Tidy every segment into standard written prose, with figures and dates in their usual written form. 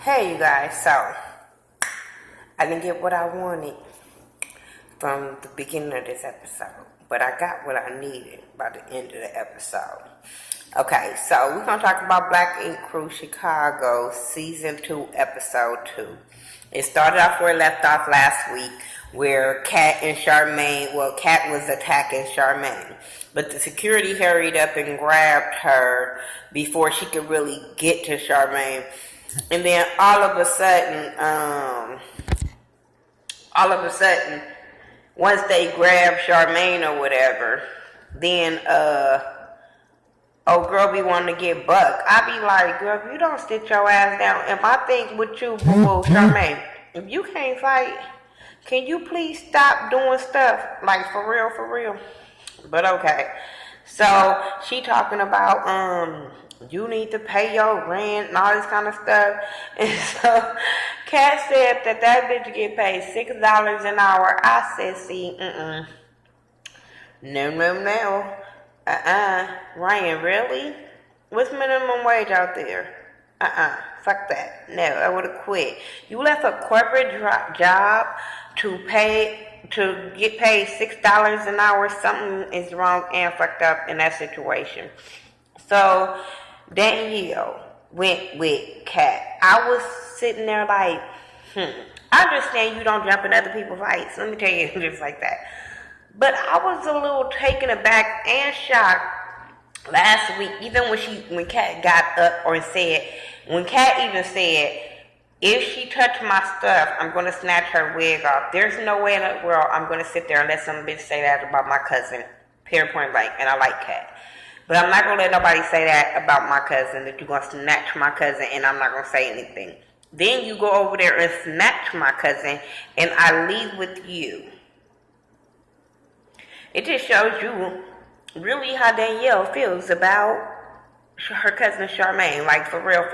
Hey, you guys. So, I didn't get what I wanted from the beginning of this episode, but I got what I needed by the end of the episode. Okay, so we're going to talk about Black Ink Crew Chicago Season 2, Episode 2. It started off where it left off last week, where Kat and Charmaine, Kat was attacking Charmaine, but the security hurried up and grabbed her before she could really get to Charmaine. And then all of a sudden, once they grab Charmaine or whatever, then oh girl be wanting to get bucked. I be like, girl, if you don't sit your ass down, and my thing with you, boo, Charmaine, if you can't fight, can you please stop doing stuff like for real? But okay, so she talking about you need to pay your rent and all this kind of stuff. And so Kat said that bitch get paid $6 an hour. I said, see, no. Ryan, really? What's minimum wage out there? Fuck that. No, I would have quit. You left a corporate job to get paid $6 an hour. Something is wrong and fucked up in that situation. So Danielle went with Kat. I was sitting there like, I understand you don't jump in other people's fights. Let me tell you just like that. But I was a little taken aback and shocked last week, even when Kat got up when Kat even said, if she touched my stuff, I'm going to snatch her wig off. There's no way in the world I'm going to sit there and let some bitch say that about my cousin. Period, point blank. And I like Kat. But I'm not going to let nobody say that about my cousin, that you're going to snatch my cousin, and I'm not going to say anything. Then you go over there and snatch my cousin, and I leave with you. It just shows you really how Danielle feels about her cousin Charmaine, like for real.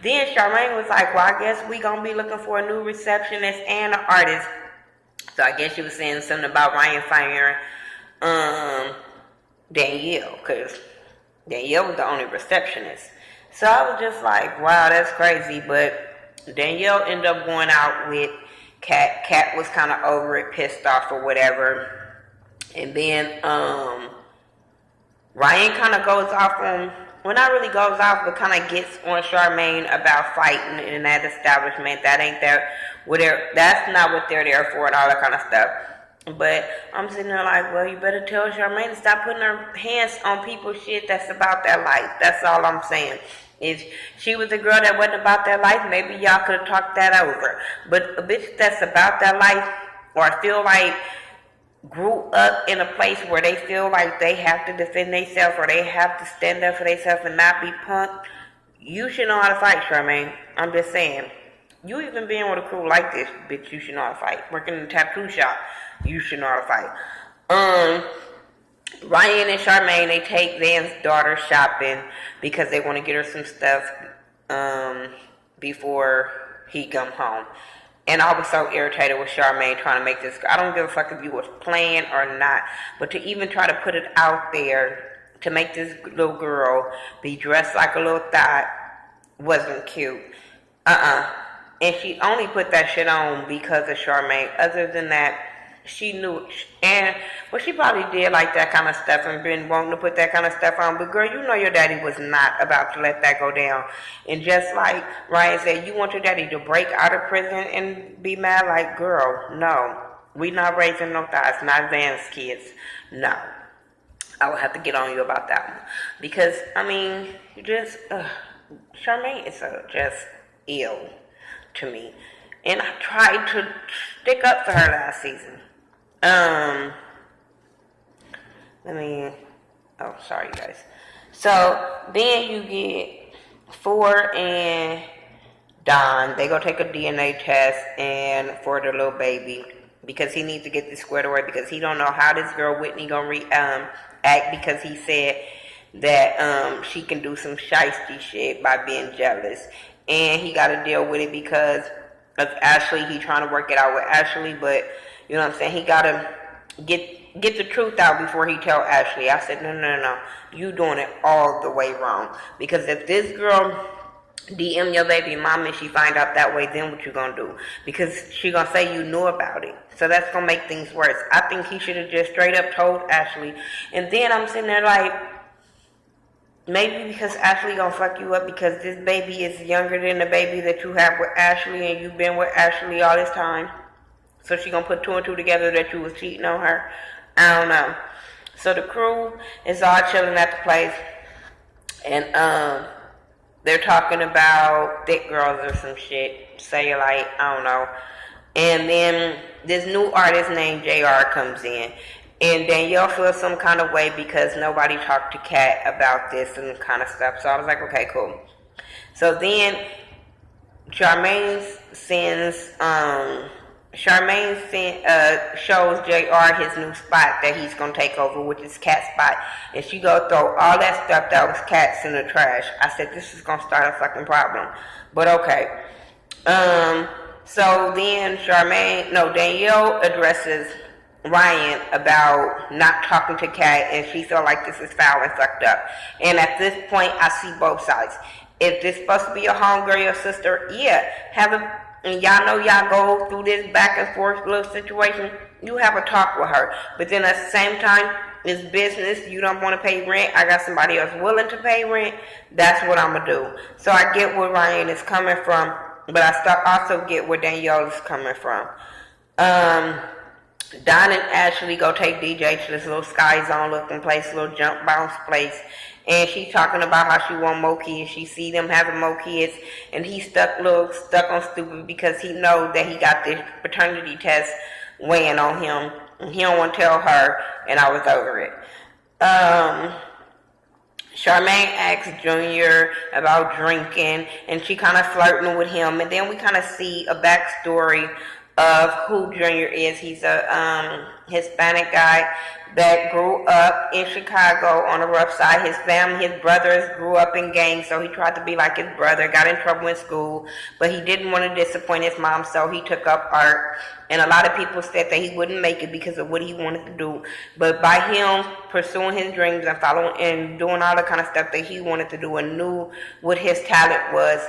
Then Charmaine was like, well, I guess we going to be looking for a new receptionist and an artist. So I guess she was saying something about Ryan firing Danielle, because Danielle was the only receptionist. So I was just like, wow, that's crazy. But Danielle ended up going out with Kat. Kat was kind of over it, pissed off or whatever. And then Ryan kind of goes off on, well, not really goes off, but kind of gets on Charmaine about fighting in that establishment. That's not what they're there for and all that kind of stuff. But I'm sitting there like, well, you better tell Charmaine to stop putting her hands on people's shit that's about their life. That's all I'm saying. If she was a girl that wasn't about their life, maybe y'all could have talked that over. But a bitch that's about their life, or feel like grew up in a place where they feel like they have to defend themselves or they have to stand up for themselves and not be punked, you should know how to fight, Charmaine. I'm just saying. You even being with a crew like this, bitch, you should know how to fight. Working in a tattoo shop, you should know how to fight. Ryan and Charmaine, they take Van's daughter shopping because they want to get her some stuff before he come home. And I was so irritated with Charmaine trying to make this. I don't give a fuck if you was playing or not, but to even try to put it out there to make this little girl be dressed like a little thot wasn't cute. And she only put that shit on because of Charmaine. Other than that, she knew, and well, she probably did like that kind of stuff and been wanting to put that kind of stuff on. But girl, you know your daddy was not about to let that go down. And just like Ryan said, you want your daddy to break out of prison and be mad? Like, girl, no, we not raising no thighs, not Van's kids. No, I will have to get on you about that one because I mean, you just Charmaine is just ill to me, and I tried to stick up for her last season. Sorry guys. So then you get Ford and Don. They go take a DNA test and for the little baby because he needs to get this squared away because he don't know how this girl Whitney gonna act because he said that she can do some shiesty shit by being jealous, and he got to deal with it because of Ashley. He trying to work it out with Ashley, but you know what I'm saying? He got to get the truth out before he tell Ashley. I said, no. You doing it all the way wrong. Because if this girl DM your baby mom and she find out that way, then what you gonna do? Because she gonna say you knew about it. So that's gonna make things worse. I think he should have just straight up told Ashley. And then I'm sitting there like, maybe because Ashley gonna fuck you up because this baby is younger than the baby that you have with Ashley and you've been with Ashley all this time. So she gonna put two and two together that you was cheating on her. I don't know. So the crew is all chilling at the place. And they're talking about thick girls or some shit. Cellulite, I don't know. And then this new artist named JR comes in. And Danielle feels some kind of way because nobody talked to Kat about this and kind of stuff. So I was like, okay, cool. So then Charmaine shows JR his new spot that he's going to take over, which is Kat's spot. And she go throw all that stuff that was Kat's in the trash. I said, this is going to start a fucking problem. But okay. So then Danielle addresses Ryan about not talking to Kat, and she felt like this is foul and fucked up. And at this point, I see both sides. If this supposed to be your homegirl, your sister, yeah, and y'all know y'all go through this back and forth little situation, you have a talk with her. But then at the same time, it's business. You don't want to pay rent. I got somebody else willing to pay rent. That's what I'm going to do. So I get where Ryan is coming from, but I also get where Danielle is coming from. Don and Ashley go take DJ to this little Sky Zone looking place, little jump bounce place. And she's talking about how she want more kids. She see them having more kids. And he's stuck on stupid because he knows that he got this paternity test weighing on him. And he don't want to tell her. And I was over it. Charmaine asks Junior about drinking. And she kind of flirting with him. And then we kind of see a backstory of who Junior is. He's a Hispanic guy that grew up in Chicago on the rough side. His brothers grew up in gangs, so he tried to be like his brother, got in trouble in school, but he didn't want to disappoint his mom, so he took up art. And a lot of people said that he wouldn't make it because of what he wanted to do. But by him pursuing his dreams and following and doing all the kind of stuff that he wanted to do and knew what his talent was,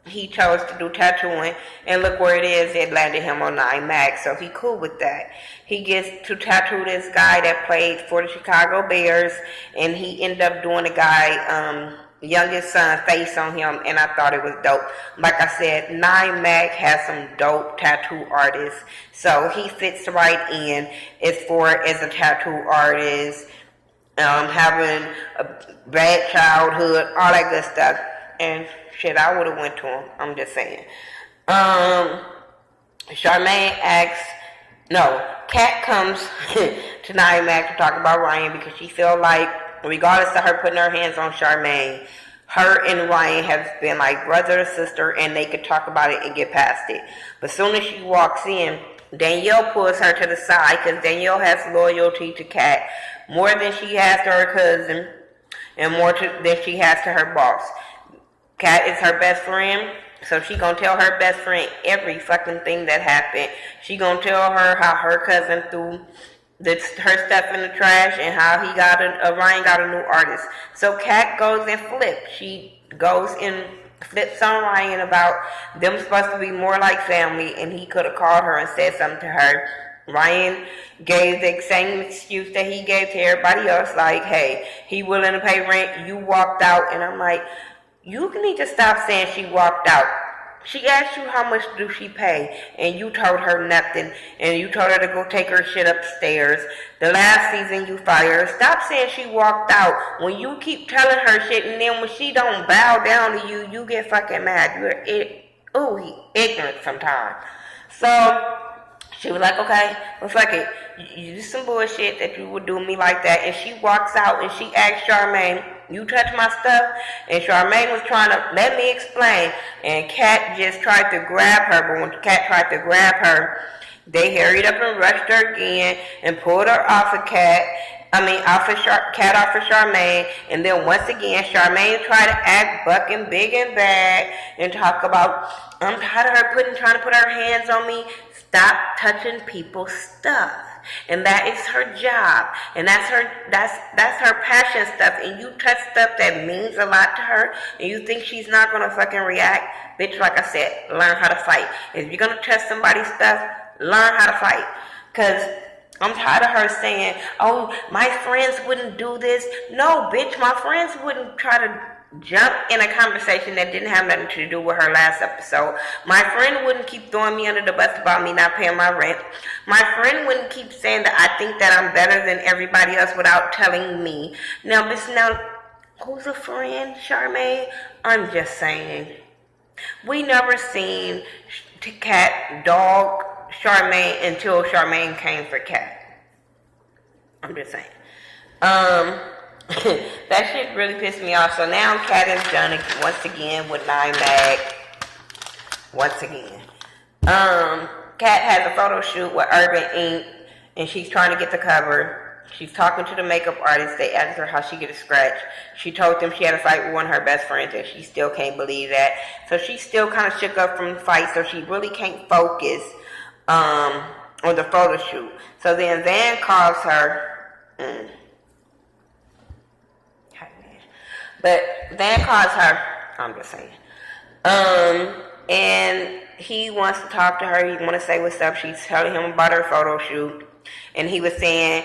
he chose to do tattooing, and look where it is. It landed him on 9 Max, so he cool with that. He gets to tattoo this guy that played for the Chicago Bears, and he ended up doing the guy, youngest son, face on him, and I thought it was dope. Like I said, 9 Max has some dope tattoo artists, so he fits right in as far as a tattoo artist, having a bad childhood, all that good stuff. And shit, I would have went to him. I'm just saying. Charmaine asks, Kat comes to Nia Mac to talk about Ryan because she feel like, regardless of her putting her hands on Charmaine, her and Ryan have been like brother and sister, and they could talk about it and get past it. But as soon as she walks in, Danielle pulls her to the side because Danielle has loyalty to Kat more than she has to her cousin and more than she has to her boss. Kat is her best friend, so she gonna tell her best friend every fucking thing that happened. She gonna tell her how her cousin threw her stuff in the trash and how Ryan got a new artist. So Kat goes and flips. She goes and flips on Ryan about them supposed to be more like family, and he could have called her and said something to her. Ryan gave the same excuse that he gave to everybody else, like, hey, he willing to pay rent, you walked out. And I'm like, you need to stop saying she walked out. She asked you how much do she pay, and you told her nothing, and you told her to go take her shit upstairs. The last season you fired her. Stop saying she walked out. When you keep telling her shit, and then when she don't bow down to you, you get fucking mad. You're ignorant sometimes. So she was like, okay, well, fuck it. You did some bullshit that you would do me like that. And she walks out and she asked Charmaine, you touched my stuff? And Charmaine was trying to let me explain. And Kat just tried to grab her. But when Kat tried to grab her, they hurried up and rushed her again and pulled her off of Kat. Kat off of Charmaine. And then once again, Charmaine tried to act bucking big and bad and talk about, I'm tired of her trying to put her hands on me. Stop touching people's stuff. and that is her job, and that's her passion stuff. And you touch stuff that means a lot to her, and you think she's not gonna fucking react, bitch. Like I said, learn how to fight. If you're gonna touch somebody's stuff, learn how to fight. Cause I'm tired of her saying, "Oh, my friends wouldn't do this." No, bitch, my friends wouldn't try to jump in a conversation that didn't have nothing to do with her last episode. My friend wouldn't keep throwing me under the bus about me not paying my rent. My friend wouldn't keep saying that I think that I'm better than everybody else without telling me. Now, bitch, now, who's a friend, Charmaine? I'm just saying. We never seen Cat dog Charmaine until Charmaine came for Cat. I'm just saying. That shit really pissed me off. So now Cat is done once again with 9mag. Once again. Cat has a photo shoot with Urban Ink, and she's trying to get the cover. She's talking to the makeup artist. They asked her how she get a scratch. She told them she had a fight with one of her best friends, and she still can't believe that. So she's still kind of shook up from the fight, so she really can't focus on the photo shoot. So then Van calls her. But Van calls her, I'm just saying. And he wants to talk to her. He wants to say what's up. She's telling him about her photo shoot. And he was saying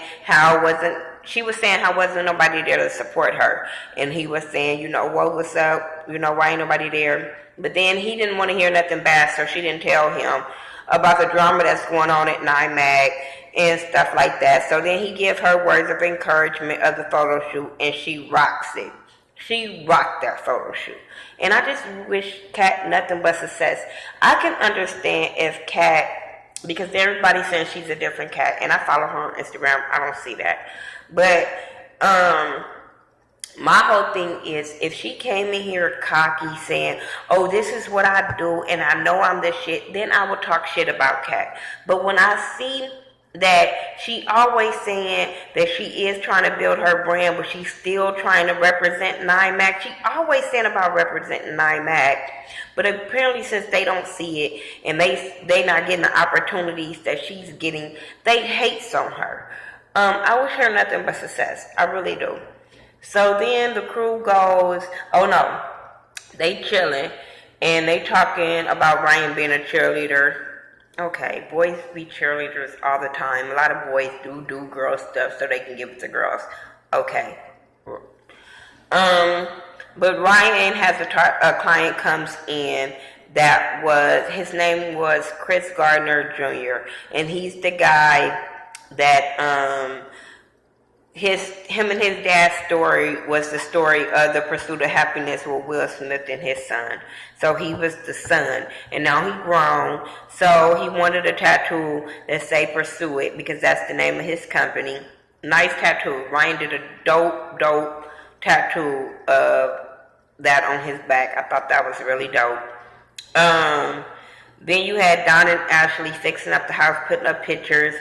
she was saying how wasn't nobody there to support her. And he was saying, what's up? Why ain't nobody there? But then he didn't want to hear nothing bad, so she didn't tell him about the drama that's going on at 9mag and stuff like that. So then he gives her words of encouragement of the photo shoot, and she rocks it. She rocked that photo shoot. And I just wish Kat nothing but success. I can understand if Kat, because everybody's saying she's a different Kat, and I follow her on Instagram, I don't see that. But my whole thing is, if she came in here cocky saying, oh, this is what I do, and I know I'm the shit, then I would talk shit about Kat. But when I see that she always saying that she is trying to build her brand, but she's still trying to represent 9mag. She always saying about representing 9mag. But apparently since they don't see it and they not getting the opportunities that she's getting, they hate on her. I wish her nothing but success. I really do. So then the crew goes, oh no, they chilling and they talking about Ryan being a cheerleader. Okay, boys be cheerleaders all the time. A lot of boys do girl stuff so they can give it to girls. Okay. But Ryan has a client comes in his name was Chris Gardner Jr. And he's the guy that, him and his dad's story was the story of the pursuit of happiness with Will Smith and his son. So he was the son, and now he's grown. So he wanted a tattoo that say "Pursue It" because that's the name of his company. Nice tattoo. Ryan did a dope tattoo of that on his back. I thought that was really dope. Then you had Don and Ashley fixing up the house, putting up pictures.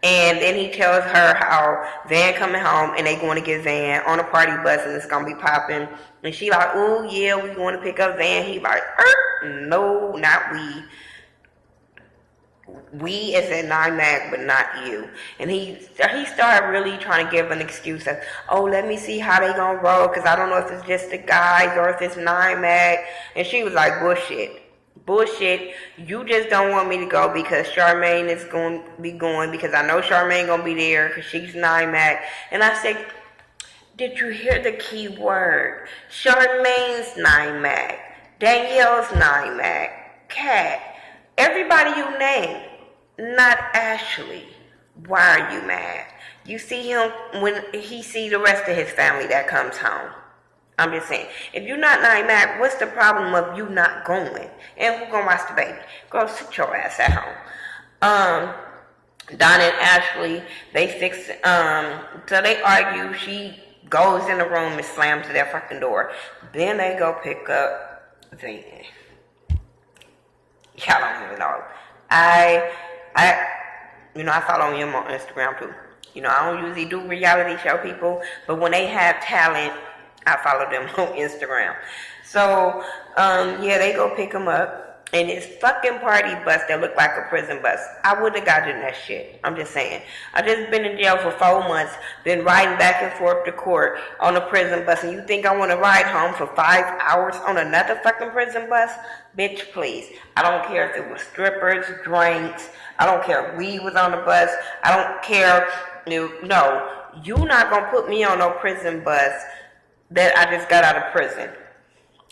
And then he tells her how Van coming home and they going to get Van on a party bus and it's going to be popping. And she like, oh yeah, we going to pick up Van. He like, no, not we. We is at 9mag, but not you. And he started really trying to give an excuse of, oh, let me see how they going to roll because I don't know if it's just the guys or if it's 9mag. And she was like, bullshit, you just don't want me to go because Charmaine is going to be going because I know Charmaine going to be there because she's 9mag. And I said, did you hear the key word? Charmaine's 9mag, Danielle's 9mag, Kat, everybody you name, not Ashley. Why are you mad? You see him when he see the rest of his family that comes home. I'm just saying, if you're not 9mag, what's the problem of you not going? And who's going to watch the baby? Go sit your ass at home. Don and Ashley, they fix, so they argue. She goes in the room and slams their fucking door. Then they go pick up Van. Y'all don't even know. I follow him on Instagram too. I don't usually do reality show people, but when they have talent, I follow them on Instagram. So, they go pick him up. in this fucking party bus that looked like a prison bus. I would have gotten that shit. I'm just saying. I just been in jail for 4 months, been riding back and forth to court on a prison bus, and you think I want to ride home for 5 hours on another fucking prison bus? Bitch, please. I don't care if it was strippers, drinks. I don't care if weed was on the bus. I don't care. No, you not gonna put me on no prison bus that I just got out of prison.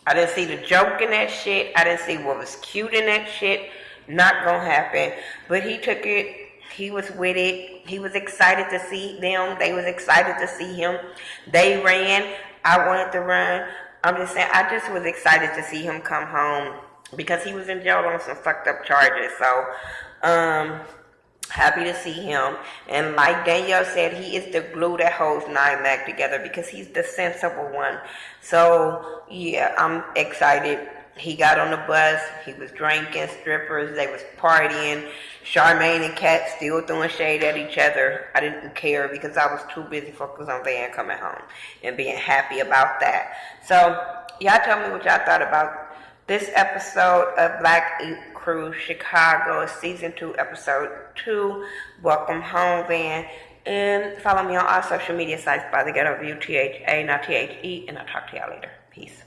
I didn't see the joke in that shit. I didn't see what was cute in that shit. Not gonna happen. But he took it. He was with it. He was excited to see them. They was excited to see him. They ran. I wanted to run. I'm just saying, I just was excited to see him come home because he was in jail on some fucked up charges. So, happy to see him. And like Danielle said, he is the glue that holds NYMAC together because he's the sensible one. So, yeah, I'm excited. He got on the bus. He was drinking, strippers. They was partying. Charmaine and Kat still throwing shade at each other. I didn't care because I was too busy focused on Van coming home and being happy about that. So, y'all tell me what y'all thought about this episode of Black Ink Crew Chicago, Season 2, Episode 2. Welcome home, Van. And follow me on all social media sites by the Ghetto View, THA, not THE. And I'll talk to y'all later. Peace.